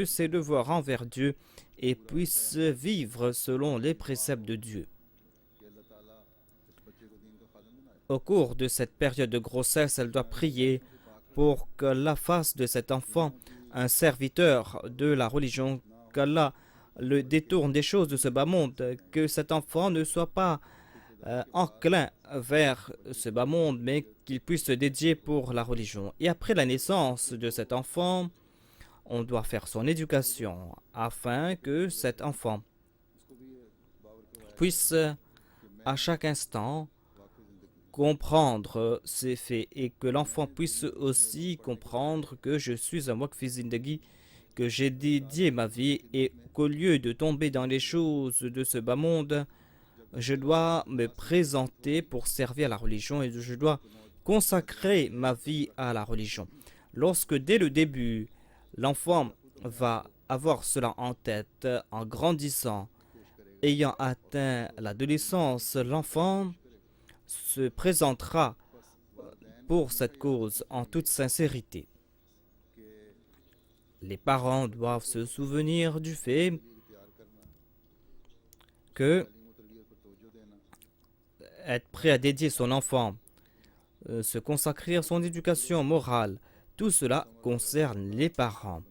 ses devoirs envers Dieu et puisse vivre selon les préceptes de Dieu. Au cours de cette période de grossesse, elle doit prier pour qu'Allah fasse de cet enfant un serviteur de la religion, qu'Allah le détourne des choses de ce bas monde, que cet enfant ne soit pas enclin vers ce bas monde, mais qu'il puisse se dédier pour la religion. Et après la naissance de cet enfant, on doit faire son éducation afin que cet enfant puisse à chaque instant comprendre ces faits et que l'enfant puisse aussi comprendre que je suis un Waqfi Zindagi, que j'ai dédié ma vie et qu'au lieu de tomber dans les choses de ce bas monde, je dois me présenter pour servir la religion et je dois consacrer ma vie à la religion. Lorsque dès le début, l'enfant va avoir cela en tête en grandissant, ayant atteint l'adolescence, l'enfant se présentera pour cette cause en toute sincérité. Les parents doivent se souvenir du fait que être prêt à dédier son enfant, se consacrer à son éducation morale, tout cela concerne les parents,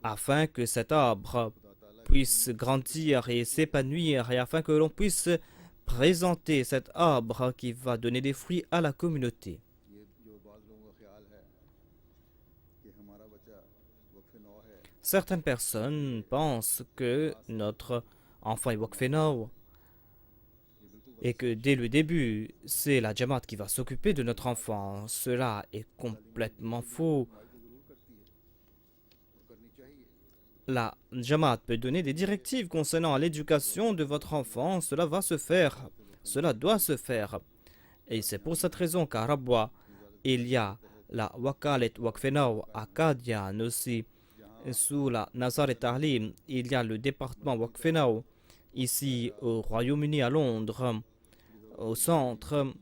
afin que cet arbre puisse grandir et s'épanouir et afin que l'on puisse présenter cet arbre qui va donner des fruits à la communauté. Certaines personnes pensent que notre enfant est Waqf Now et que dès le début, c'est la Jamaat qui va s'occuper de notre enfant. Cela est complètement faux. La Jamaat peut donner des directives concernant l'éducation de votre enfant. Cela va se faire. Cela doit se faire. Et c'est pour cette raison qu'à Rabwa, il y a la Wakalet Waqf Now à Qadian aussi. Sous la Nazar et Tahlim, il y a le département Waqf Now ici au Royaume-Uni à Londres, au centre,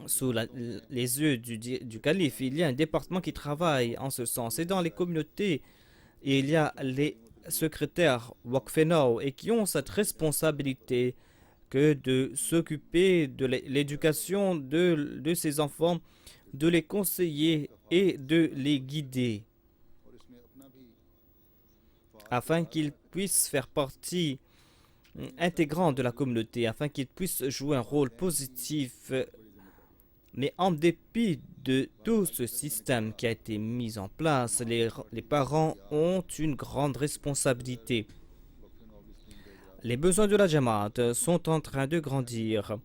sous les yeux du calife, il y a un département qui travaille en ce sens. Et dans les communautés, il y a les secrétaires Waqf Now et qui ont cette responsabilité que de s'occuper de l'éducation de ces enfants, de les conseiller et de les guider afin qu'ils puissent faire partie intégrante de la communauté, afin qu'ils puissent jouer un rôle positif. Mais en dépit de tout ce système qui a été mis en place, les parents ont une grande responsabilité. Les besoins de la Jamaat sont en train de grandir.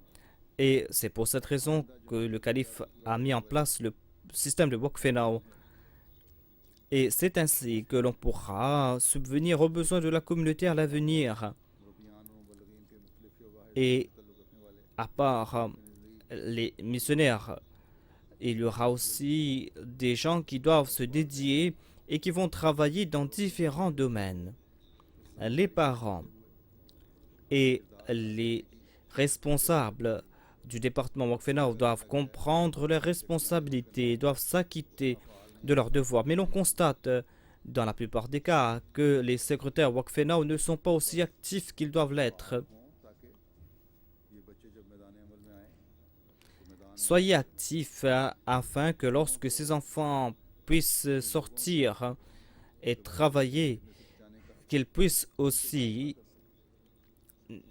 Et c'est pour cette raison que le calife a mis en place le système de Waqf Now. Et c'est ainsi que l'on pourra subvenir aux besoins de la communauté à l'avenir. Et à part les missionnaires, il y aura aussi des gens qui doivent se dédier et qui vont travailler dans différents domaines. Les parents et les responsables du département Waqf Now doivent comprendre leurs responsabilités, doivent s'acquitter de leurs devoirs. Mais l'on constate dans la plupart des cas que les secrétaires Waqf Now ne sont pas aussi actifs qu'ils doivent l'être. Soyez actifs afin que lorsque ces enfants puissent sortir et travailler, qu'ils puissent aussi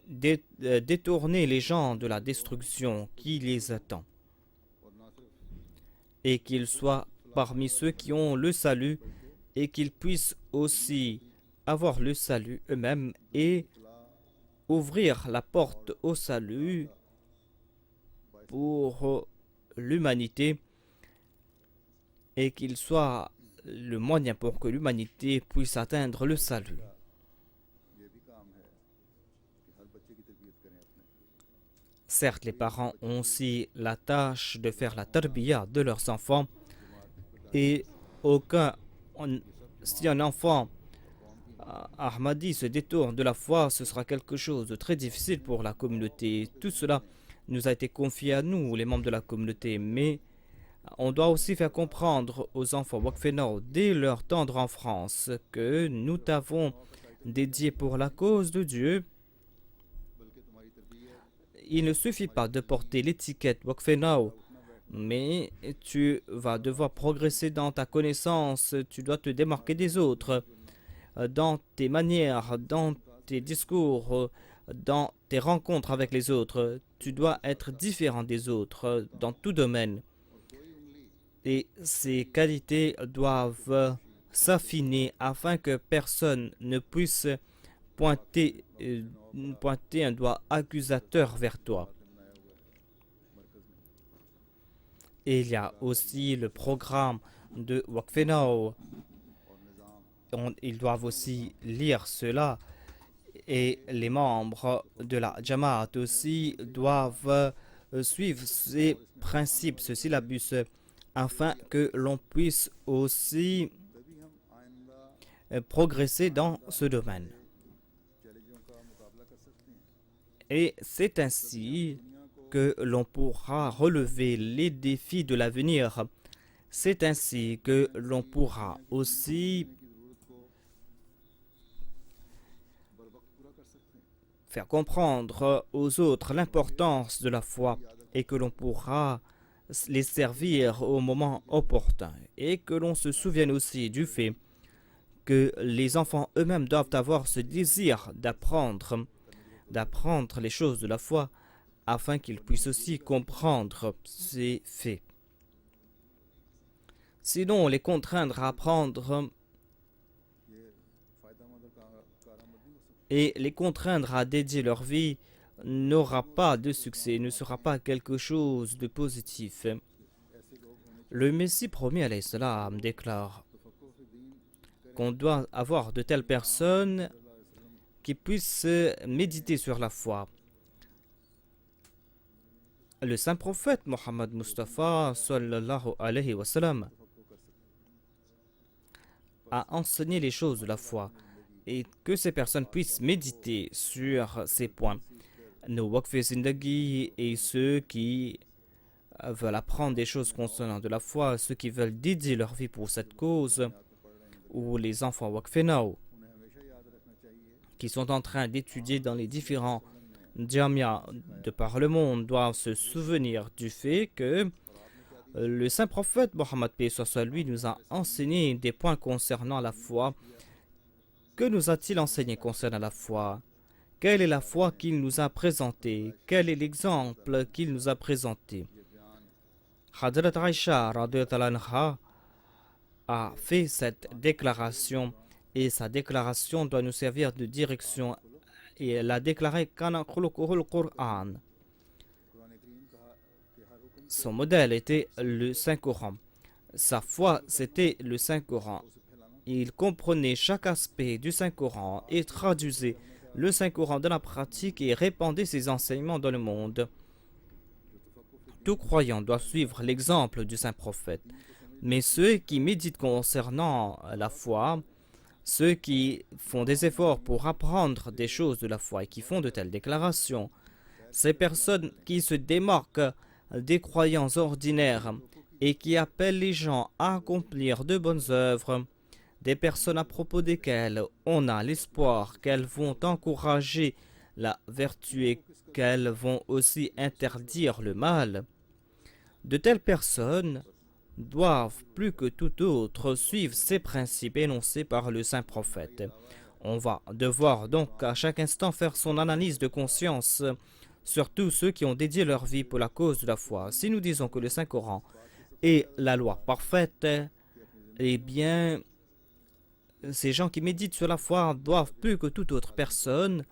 détourner les gens de la destruction qui les attend et qu'ils soient parmi ceux qui ont le salut et qu'ils puissent aussi avoir le salut eux-mêmes et ouvrir la porte au salut pour l'humanité et qu'ils soient le moyen pour que l'humanité puisse atteindre le salut. Certes, les parents ont aussi la tâche de faire la tarbiya de leurs enfants et si un enfant Ahmadi se détourne de la foi, ce sera quelque chose de très difficile pour la communauté. Tout cela nous a été confié à nous, les membres de la communauté, mais On doit aussi faire comprendre aux enfants Wakfenao dès leur tendre enfance que nous t'avons dédié pour la cause de Dieu. Il ne suffit pas de porter l'étiquette Wakfenao, mais tu vas devoir progresser dans ta connaissance, tu dois te démarquer des autres, dans tes manières, dans tes discours, dans tes rencontres avec les autres. Tu dois être différent des autres dans tout domaine. Et ces qualités doivent s'affiner afin que personne ne puisse pointer, pointer un doigt accusateur vers toi. Et il y a aussi le programme de Wakfenao. Ils doivent aussi lire cela. Et les membres de la Jamaat aussi doivent suivre ces principes, ce syllabus, afin que l'on puisse aussi progresser dans ce domaine. Et c'est ainsi que l'on pourra relever les défis de l'avenir. C'est ainsi que l'on pourra aussi faire comprendre aux autres l'importance de la foi et que l'on pourra les servir au moment opportun. Et que l'on se souvienne aussi du fait que les enfants eux-mêmes doivent avoir ce désir d'apprendre les choses de la foi afin qu'ils puissent aussi comprendre ces faits. Sinon, les contraindre à apprendre et les contraindre à dédier leur vie n'aura pas de succès, ne sera pas quelque chose de positif. Le Messie promis alayhi salam déclare qu'on doit avoir de telles personnes qui puissent méditer sur la foi. Le saint prophète Mohammed Mustafa sallallahu alayhi wa sallam a enseigné les choses de la foi et que ces personnes puissent méditer sur ces points. Nos Waqf Zindagi et ceux qui veulent apprendre des choses concernant de la foi, ceux qui veulent dédier leur vie pour cette cause, ou les enfants Waqfenao qui sont en train d'étudier dans les différents Jamia de par le monde doivent se souvenir du fait que le saint prophète Mohammed lui nous a enseigné des points concernant la foi. Que nous a-t-il enseigné concernant la foi? Quelle est la foi qu'il nous a présentée? Quel est l'exemple qu'il nous a présenté? Hadrat Aisha a fait cette déclaration et sa déclaration doit nous servir de direction. Et elle a déclaré Kana khuluquhul Qur'an. Son modèle était le Saint-Coran. Sa foi, c'était le Saint-Coran. Il comprenait chaque aspect du Saint-Coran et traduisait le Saint-Coran dans la pratique et répandait ses enseignements dans le monde. Tout croyant doit suivre l'exemple du Saint-Prophète. Mais ceux qui méditent concernant la foi, ceux qui font des efforts pour apprendre des choses de la foi et qui font de telles déclarations, ces personnes qui se démarquent des croyants ordinaires et qui appellent les gens à accomplir de bonnes œuvres, des personnes à propos desquelles on a l'espoir qu'elles vont encourager la vertu et qu'elles vont aussi interdire le mal. De telles personnes doivent plus que tout autre suivre ces principes énoncés par le saint prophète. On va devoir donc à chaque instant faire son analyse de conscience, surtout ceux qui ont dédié leur vie pour la cause de la foi. Si nous disons que le Saint-Coran est la loi parfaite, eh bien, ces gens qui méditent sur la foi doivent plus que toute autre personne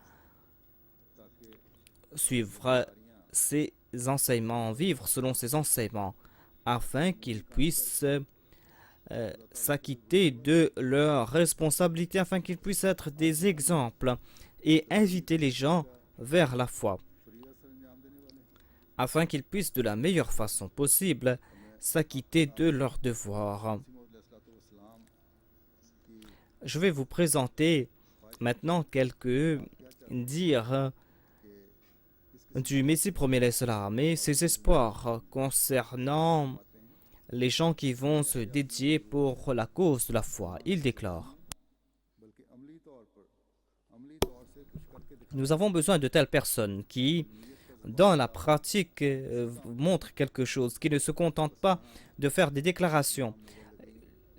suivre ses enseignements, vivre selon ses enseignements, afin qu'ils puissent s'acquitter de leurs responsabilités, afin qu'ils puissent être des exemples et inviter les gens vers la foi, afin qu'ils puissent de la meilleure façon possible s'acquitter de leurs devoirs. Je vais vous présenter maintenant quelques dires du Messie premier l'Islam et ses espoirs concernant les gens qui vont se dédier pour la cause de la foi. Il déclare: nous avons besoin de telles personnes qui, dans la pratique, montrent quelque chose, qui ne se contentent pas de faire des déclarations.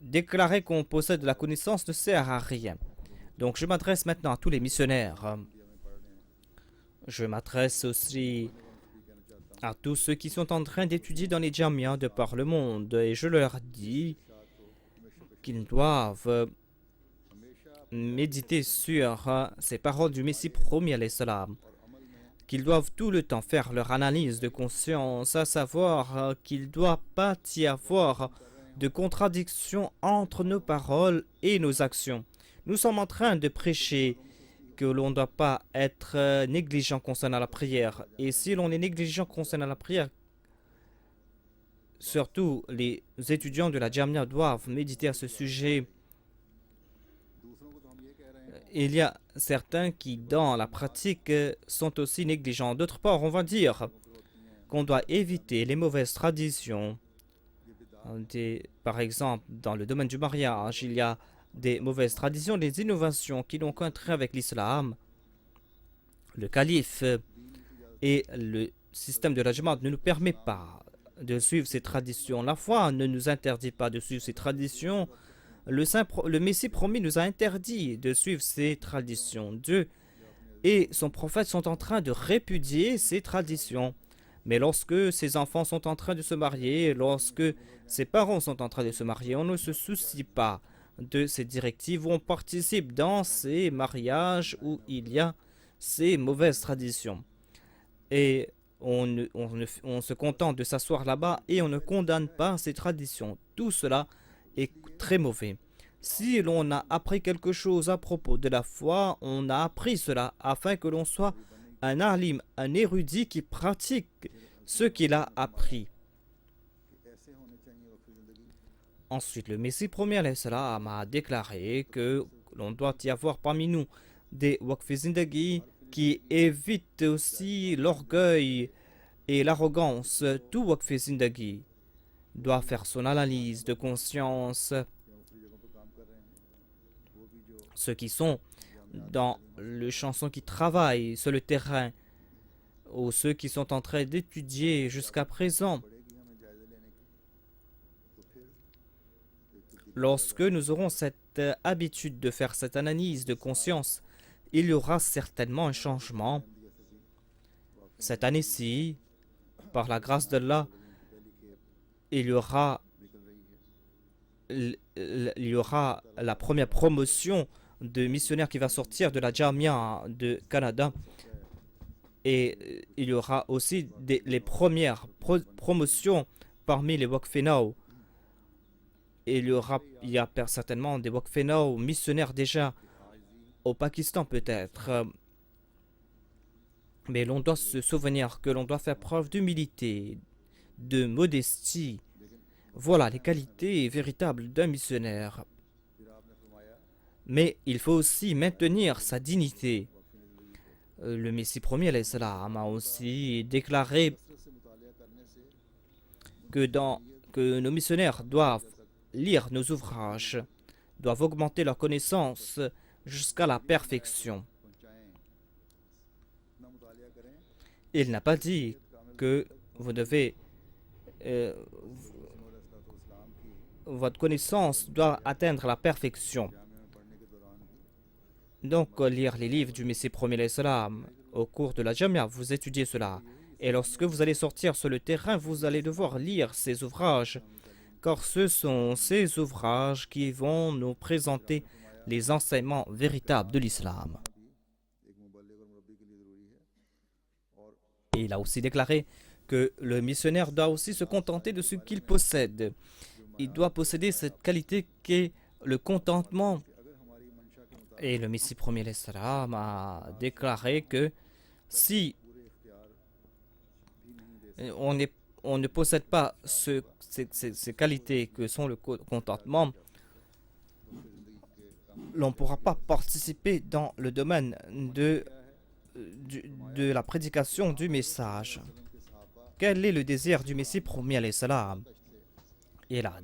Déclarer qu'on possède de la connaissance ne sert à rien. Donc je m'adresse maintenant à tous les missionnaires. Je m'adresse aussi à tous ceux qui sont en train d'étudier dans les jamias de par le monde et je leur dis qu'ils doivent méditer sur ces paroles du Messie promis alayhi salam, qu'ils doivent tout le temps faire leur analyse de conscience, à savoir qu'il ne doit pas y avoir de contradiction entre nos paroles et nos actions. Nous sommes en train de prêcher que l'on ne doit pas être négligent concernant la prière. Et si l'on est négligent concernant la prière, surtout les étudiants de la Jamia doivent méditer à ce sujet. Il y a certains qui, dans la pratique, sont aussi négligents. D'autre part, on va dire qu'on doit éviter les mauvaises traditions. Par exemple, dans le domaine du mariage, il y a des mauvaises traditions, des innovations qui n'ont qu'un trait avec l'islam. Le calife et le système de la Jamaat ne nous permet pas de suivre ces traditions. La foi ne nous interdit pas de suivre ces traditions. Le Messie promis nous a interdit de suivre ces traditions. Dieu et son prophète sont en train de répudier ces traditions. Mais lorsque ses enfants sont en train de se marier, lorsque ses parents sont en train de se marier, on ne se soucie pas de ces directives où on participe dans ces mariages où il y a ces mauvaises traditions. Et on se contente de s'asseoir là-bas et on ne condamne pas ces traditions. Tout cela est très mauvais. Si l'on a appris quelque chose à propos de la foi, on a appris cela afin que l'on soit un alim, un érudit qui pratique ce qu'il a appris. Ensuite, le Messie premier alayhi salam a déclaré que l'on doit y avoir parmi nous des waqf zindagi qui évitent aussi l'orgueil et l'arrogance. Tout waqf zindagi doit faire son analyse de conscience. Ceux qui sont dans le chanson qui travaillent sur le terrain ou ceux qui sont en train d'étudier jusqu'à présent. Lorsque nous aurons cette habitude de faire cette analyse de conscience, il y aura certainement un changement. Cette année-ci, par la grâce d'Allah, il y aura la première promotion de missionnaires qui va sortir de la Jamia de Canada. Et il y aura aussi les premières promotions parmi les Waqfenao. Il y a certainement des Waqfenao missionnaires déjà au Pakistan peut-être. Mais l'on doit se souvenir que l'on doit faire preuve d'humilité, de modestie. Voilà les qualités véritables d'un missionnaire. Mais il faut aussi maintenir sa dignité. Le Messie premier alayhi salam a aussi déclaré que nos missionnaires doivent lire nos ouvrages, doivent augmenter leurs connaissances jusqu'à la perfection. Il n'a pas dit que vous devez votre connaissance doit atteindre la perfection. Donc, lire les livres du Messie premier alayhi salam au cours de la Jamia, vous étudiez cela. Et lorsque vous allez sortir sur le terrain, vous allez devoir lire ces ouvrages, car ce sont ces ouvrages qui vont nous présenter les enseignements véritables de l'islam. Et il a aussi déclaré que le missionnaire doit aussi se contenter de ce qu'il possède. Il doit posséder cette qualité qu'est le contentement. Et le Messie premier alayhi salam a déclaré que si on ne possède pas ces qualités que sont le contentement, l'on ne pourra pas participer dans le domaine de la prédication du message. Quel est le désir du Messie premier alayhi salam? يلعن.